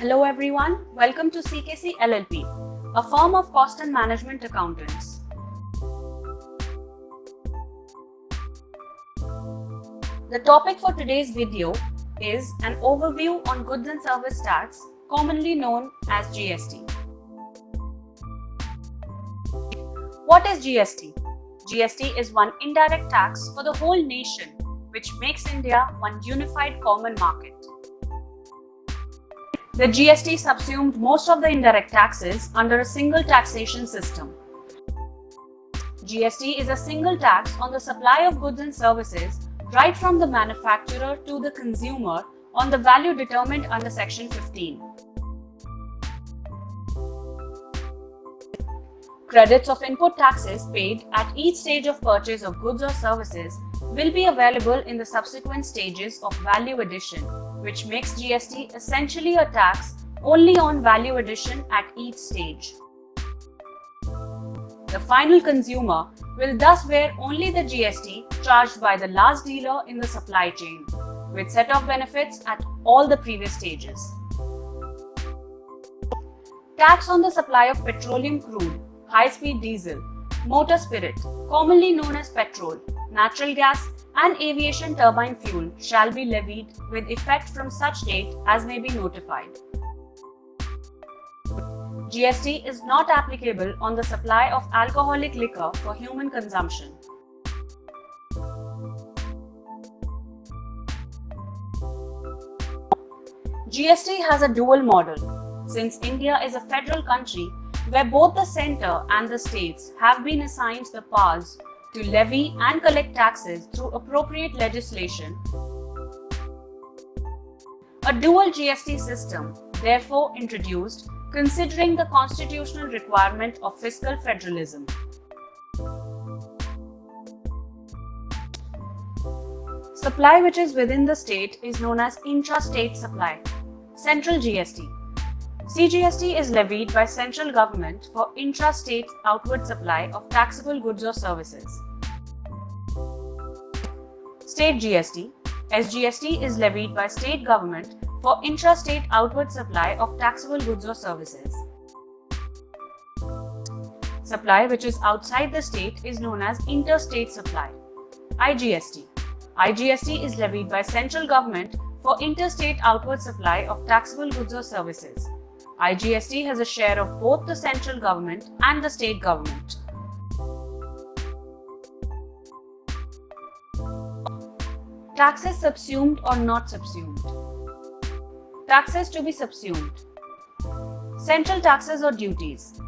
Hello everyone, welcome to CKC LLP, a firm of cost and management accountants. The topic for today's video is an overview on goods and service tax, commonly known as GST. What is GST? GST is one indirect tax for the whole nation, which makes India one unified common market. The GST subsumed most of the indirect taxes under a single taxation system. GST is a single tax on the supply of goods and services right from the manufacturer to the consumer on the value determined under Section 15. Credits of input taxes paid at each stage of purchase of goods or services will be available in the subsequent stages of value addition, which makes GST essentially a tax only on value addition at each stage. The final consumer will thus bear only the GST charged by the last dealer in the supply chain, with set-off benefits at all the previous stages. Tax on the supply of petroleum crude, high-speed diesel, motor spirit, commonly known as petrol, natural gas, and aviation turbine fuel shall be levied with effect from such date as may be notified. GST is not applicable on the supply of alcoholic liquor for human consumption. GST has a dual model, since India is a federal country where both the centre and the states have been assigned the powers to levy and collect taxes through appropriate legislation. A dual GST system, therefore introduced, considering the constitutional requirement of fiscal federalism. Supply which is within the state is known as intra-state supply. Central GST. CGST is levied by central government for intra-state outward supply of taxable goods or services. State GST. SGST is levied by state government for intra-state outward supply of taxable goods or services. Supply which is outside the state is known as interstate supply. IGST. IGST is levied by central government for interstate outward supply of taxable goods or services. IGST has a share of both the central government and the state government. Taxes subsumed or not subsumed. Taxes to be subsumed. Central taxes or duties.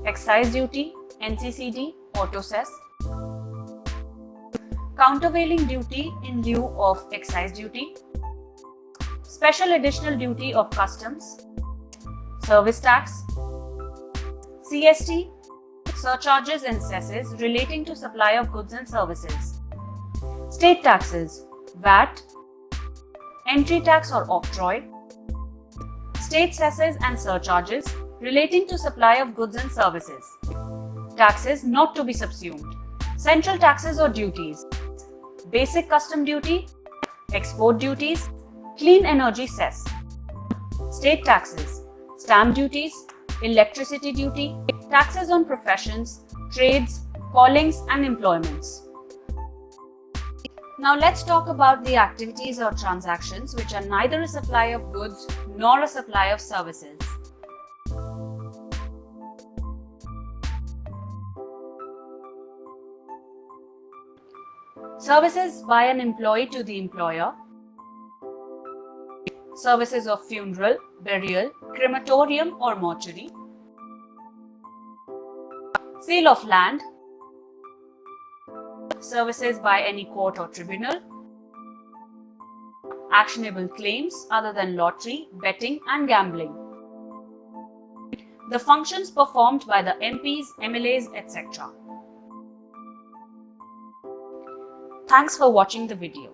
Excise duty, NCCD, auto cess. Countervailing duty in lieu of excise duty. Special additional duty of customs. Service tax. CST, surcharges and cesses relating to supply of goods and services. State taxes, VAT, entry tax or octroi, state cesses and surcharges relating to supply of goods and services. Taxes not to be subsumed. Central taxes or duties, basic custom duty, export duties, clean energy cess. State taxes, stamp duties, electricity duty, taxes on professions, trades, callings and employments. Now let's talk about the activities or transactions which are neither a supply of goods nor a supply of services. Services by an employee to the employer. Services of funeral, burial, crematorium or mortuary. Sale of land. Services by any court or tribunal. Actionable claims other than lottery, betting and gambling. The functions performed by the MPs, MLAs, etc. Thanks for watching the video.